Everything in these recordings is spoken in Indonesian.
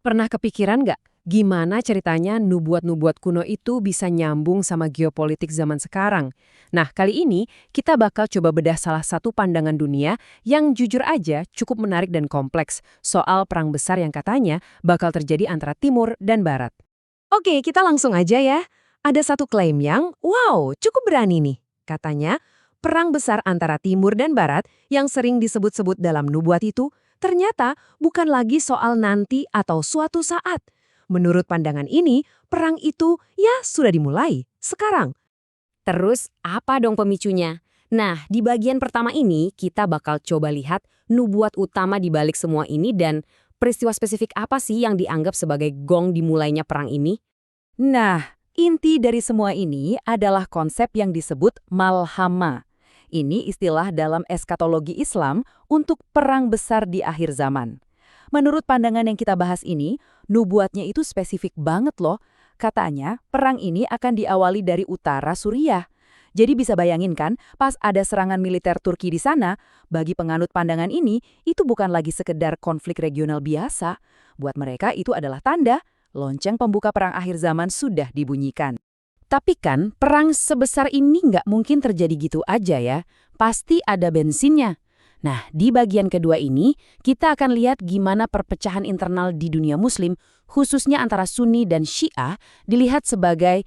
Pernah kepikiran nggak gimana ceritanya nubuat-nubuat kuno itu bisa nyambung sama geopolitik zaman sekarang? Nah, kali ini kita bakal coba bedah salah satu pandangan dunia yang jujur aja cukup menarik dan kompleks soal perang besar yang katanya bakal terjadi antara timur dan barat. Oke, kita langsung aja ya. Ada satu klaim yang, wow, cukup berani nih. Katanya, perang besar antara timur dan barat yang sering disebut-sebut dalam nubuat itu ternyata bukan lagi soal nanti atau suatu saat. Menurut pandangan ini, perang itu ya sudah dimulai sekarang. Terus, apa dong pemicunya? Nah, di bagian pertama ini, kita bakal coba lihat nubuat utama di balik semua ini dan peristiwa spesifik apa sih yang dianggap sebagai gong dimulainya perang ini? Nah, inti dari semua ini adalah konsep yang disebut malhama. Ini istilah dalam eskatologi Islam untuk perang besar di akhir zaman. Menurut pandangan yang kita bahas ini, nubuatnya itu spesifik banget loh. Katanya, perang ini akan diawali dari utara Suriah. Jadi bisa bayangin kan, pas ada serangan militer Turki di sana, bagi penganut pandangan ini, itu bukan lagi sekedar konflik regional biasa. Buat mereka itu adalah tanda, lonceng pembuka perang akhir zaman sudah dibunyikan. Tapi kan, perang sebesar ini nggak mungkin terjadi gitu aja ya. Pasti ada bensinnya. Nah, di bagian kedua ini, kita akan lihat gimana perpecahan internal di dunia muslim, khususnya antara Sunni dan Syiah, dilihat sebagai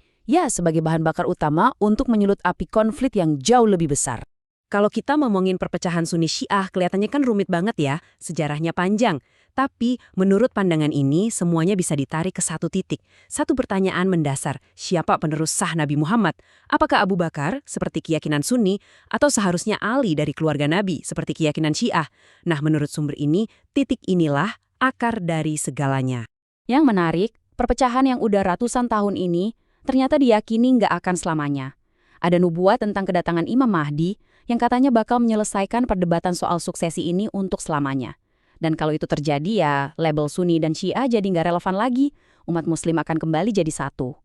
bahan bakar utama untuk menyulut api konflik yang jauh lebih besar. Kalau kita ngomongin perpecahan Sunni Syiah, kelihatannya kan rumit banget ya, sejarahnya panjang. Tapi menurut pandangan ini, semuanya bisa ditarik ke satu titik. Satu pertanyaan mendasar, siapa penerus sah Nabi Muhammad? Apakah Abu Bakar, seperti keyakinan Sunni, atau seharusnya Ali dari keluarga Nabi, seperti keyakinan Syiah? Nah, menurut sumber ini, titik inilah akar dari segalanya. Yang menarik, perpecahan yang udah ratusan tahun ini, ternyata diyakini nggak akan selamanya. Ada nubuat tentang kedatangan Imam Mahdi, yang katanya bakal menyelesaikan perdebatan soal suksesi ini untuk selamanya. Dan kalau itu terjadi ya, label Sunni dan Syiah jadi nggak relevan lagi. Umat Muslim akan kembali jadi satu.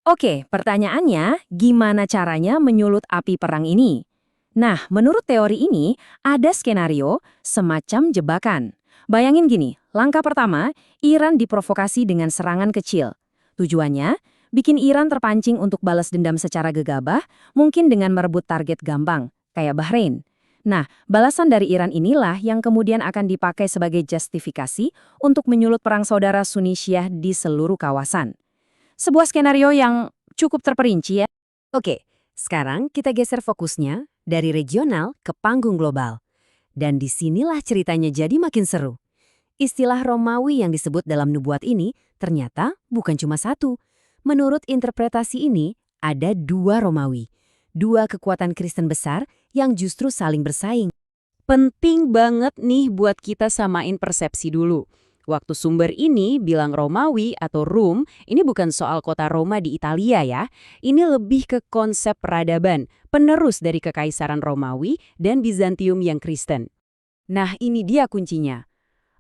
Oke, pertanyaannya, gimana caranya menyulut api perang ini? Nah, menurut teori ini, ada skenario semacam jebakan. Bayangin gini, langkah pertama, Iran diprovokasi dengan serangan kecil. Tujuannya, bikin Iran terpancing untuk balas dendam secara gegabah, mungkin dengan merebut target gampang, kayak Bahrain. Nah, balasan dari Iran inilah yang kemudian akan dipakai sebagai justifikasi untuk menyulut perang saudara Sunni Syiah di seluruh kawasan. Sebuah skenario yang cukup terperinci ya. Oke, sekarang kita geser fokusnya dari regional ke panggung global. Dan disinilah ceritanya jadi makin seru. Istilah Romawi yang disebut dalam nubuat ini ternyata bukan cuma satu. Menurut interpretasi ini, ada dua Romawi. Dua kekuatan Kristen besar yang justru saling bersaing. Penting banget nih buat kita samain persepsi dulu. Waktu sumber ini bilang Romawi atau Rum, ini bukan soal kota Roma di Italia ya. Ini lebih ke konsep peradaban, penerus dari kekaisaran Romawi dan Bizantium yang Kristen. Nah, ini dia kuncinya.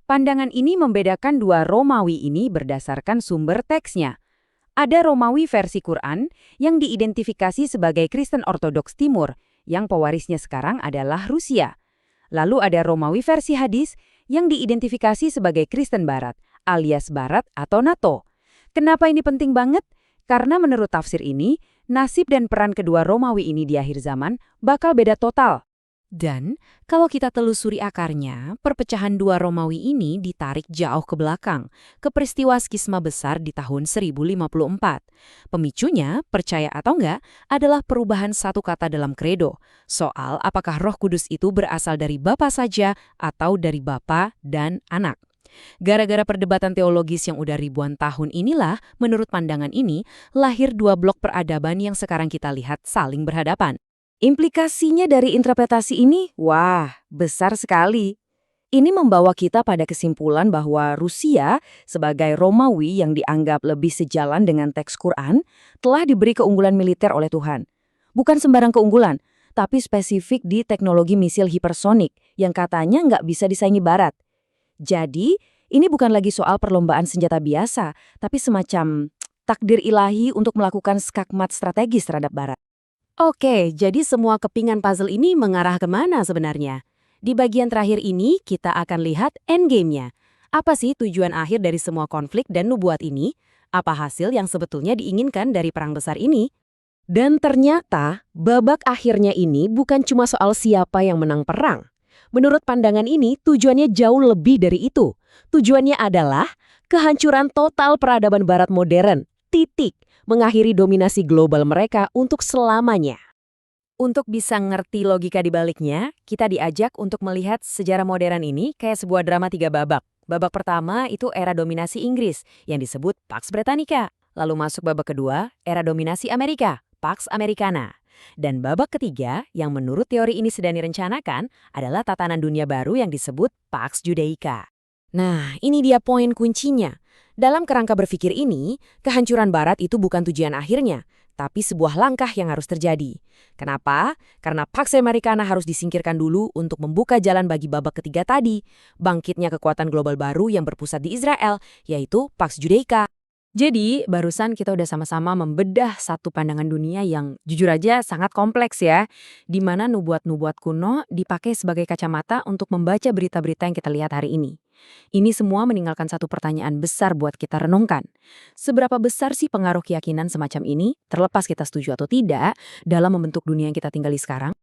Pandangan ini membedakan dua Romawi ini berdasarkan sumber teksnya. Ada Romawi versi Quran yang diidentifikasi sebagai Kristen Ortodoks Timur, yang pewarisnya sekarang adalah Rusia. Lalu ada Romawi versi hadis yang diidentifikasi sebagai Kristen Barat, alias Barat atau NATO. Kenapa ini penting banget? Karena menurut tafsir ini, nasib dan peran kedua Romawi ini di akhir zaman bakal beda total. Dan kalau kita telusuri akarnya, perpecahan dua Romawi ini ditarik jauh ke belakang, ke peristiwa skisma besar di tahun 1054. Pemicunya, percaya atau enggak, adalah perubahan satu kata dalam kredo, soal apakah Roh Kudus itu berasal dari Bapa saja atau dari Bapa dan Anak. Gara-gara perdebatan teologis yang udah ribuan tahun inilah, menurut pandangan ini, lahir dua blok peradaban yang sekarang kita lihat saling berhadapan. Implikasinya dari interpretasi ini, wah, besar sekali. Ini membawa kita pada kesimpulan bahwa Rusia, sebagai Romawi yang dianggap lebih sejalan dengan teks Quran, telah diberi keunggulan militer oleh Tuhan. Bukan sembarang keunggulan, tapi spesifik di teknologi misil hipersonik yang katanya nggak bisa disaingi Barat. Jadi, ini bukan lagi soal perlombaan senjata biasa, tapi semacam takdir ilahi untuk melakukan skakmat strategis terhadap Barat. Oke, jadi semua kepingan puzzle ini mengarah kemana sebenarnya? Di bagian terakhir ini, kita akan lihat endgame-nya. Apa sih tujuan akhir dari semua konflik dan nubuat ini? Apa hasil yang sebetulnya diinginkan dari perang besar ini? Dan ternyata, babak akhirnya ini bukan cuma soal siapa yang menang perang. Menurut pandangan ini, tujuannya jauh lebih dari itu. Tujuannya adalah kehancuran total peradaban barat modern. Titik. Mengakhiri dominasi global mereka untuk selamanya. Untuk bisa ngerti logika di baliknya, kita diajak untuk melihat sejarah modern ini kayak sebuah drama 3 babak. Babak pertama itu era dominasi Inggris yang disebut Pax Britannica. Lalu masuk babak kedua, era dominasi Amerika, Pax Americana. Dan babak ketiga yang menurut teori ini sedang direncanakan adalah tatanan dunia baru yang disebut Pax Judaica. Nah, ini dia poin kuncinya. Dalam kerangka berpikir ini, kehancuran Barat itu bukan tujuan akhirnya, tapi sebuah langkah yang harus terjadi. Kenapa? Karena Pax Americana harus disingkirkan dulu untuk membuka jalan bagi babak ketiga tadi, bangkitnya kekuatan global baru yang berpusat di Israel, yaitu Pax Judaica. Jadi, barusan kita udah sama-sama membedah satu pandangan dunia yang jujur aja sangat kompleks ya, di mana nubuat-nubuat kuno dipakai sebagai kacamata untuk membaca berita-berita yang kita lihat hari ini. Ini semua meninggalkan satu pertanyaan besar buat kita renungkan. Seberapa besar sih pengaruh keyakinan semacam ini, terlepas kita setuju atau tidak, dalam membentuk dunia yang kita tinggali sekarang?